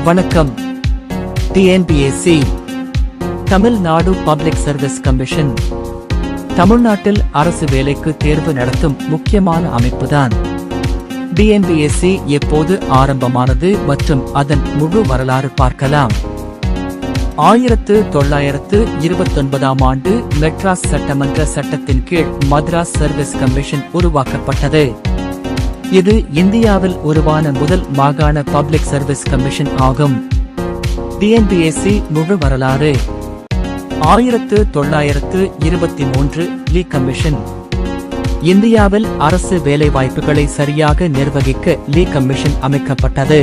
வணக்கம். TNPSC Tamil Nadu public service commission தமிழ்நாட்டில் அரசு வேலைக்கு தேர்வு நடத்தும் முக்கியமான அமைப்புதான். டிஎன்பிஎஸ்சி எப்போது ஆரம்பமானது மற்றும் அதன் முழு வரலாறு பார்க்கலாம். 1929ஆம் ஆண்டு மெட்ராஸ் சட்டமன்ற சட்டத்தின் கீழ் மദ്രാஸ் சர்வீஸ் கமிஷன் உருவாக்கப்பட்டது. இது இந்தியாவில் உருவான முதல் மாகாண பப்ளிக் சர்வீஸ் கமிஷன் ஆகும். டிஎன்பிஎஸ்சி முழு வரலாறு 1923 லீ கமிஷன். இந்தியாவில் அரசு வேலைவாய்ப்புகளை சரியாக நிர்வகிக்க லீ கமிஷன் அமைக்கப்பட்டது.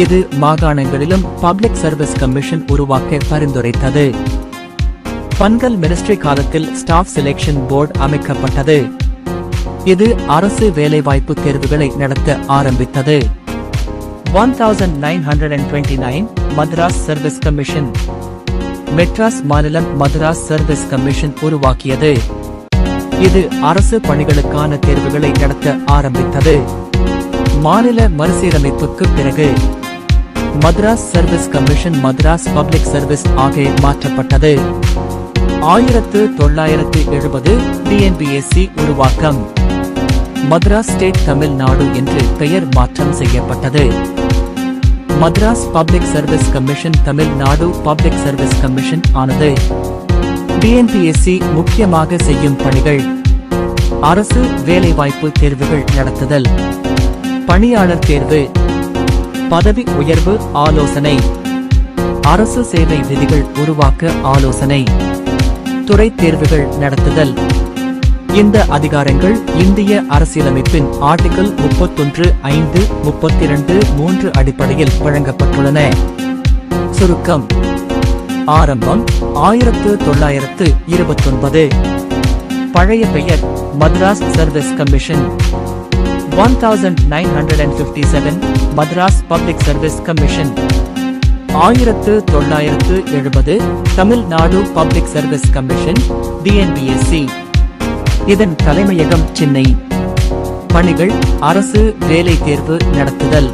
இது மாகாணங்களிலும் பப்ளிக் சர்வீஸ் கமிஷன் உருவாக்க பரிந்துரைத்தது. பன்கல் மினிஸ்ட்ரி காலத்தில் ஸ்டாஃப் செலெக்ஷன் போர்டு அமைக்கப்பட்டது. இது அரசு வேலைவாய்ப்பு தேர்வுகளை நடத்த ஆரம்பித்தது. 1929 மദ്രാஸ் சர்வீஸ் கமிஷன். மெட்ராஸ் மாநிலம் மദ്രാஸ் சர்வீஸ் கமிஷன் உருவாக்கியது. இது அரசு பணிகளுக்கான தேர்வுகளை நடத்த ஆரம்பித்தது. மாநில மறுசீரமைப்புக்கு பிறகு மദ്രാஸ் சர்வீஸ் கமிஷன் மദ്രാஸ் பப்ளிக் சர்வீஸ் ஆக மாற்றப்பட்டது. 1970 டிஎன்பிஎஸ்சி உருவாக்கம். மദ്രാஸ் ஸ்டேட் தமிழ்நாடு என்று பெயர் மாற்றம் செய்யப்பட்டது. Madras public service commission Tamil Nadu public service commission ஆனது. டிஎன்பிஎஸ்சி முக்கியமாக செய்யும் பணிகள்: அரசு வேலைவாய்ப்பு தேர்வுகள் நடத்துதல், பணியாளர் தேர்வு, பதவி உயர்வு ஆலோசனை, அரசு சேவை விதிகள் உருவாக்க ஆலோசனை, துறை தேர்வுகள் நடத்துதல். இந்த அதிகாரங்கள் இந்திய அரசியலமைப்பின் ஆர்டிகிள் 31(5), 32(3) அடிப்படையில் வழங்கப்பட்டுள்ளன. சுருக்கம். ஆரம்பம் 1929. பழைய பெயர் Madras service commission. 1957 Madras public service commission. 1970 Tamil Nadu public service commission TNPSC. இதன் தலைமையகம் சென்னை. பணிகள்: அரசு வேலை தேர்வு நடத்துதல்.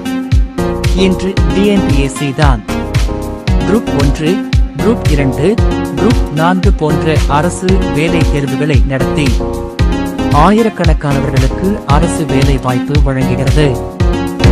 இன்று டிஎன்பிஎஸ்சி தான் குரூப் 1, குரூப் 2, குரூப் 4 போன்ற அரசு வேலை தேர்வுகளை நடத்தி ஆயிரக்கணக்கானவர்களுக்கு அரசு வேலை வாய்ப்பு வழங்குகிறது.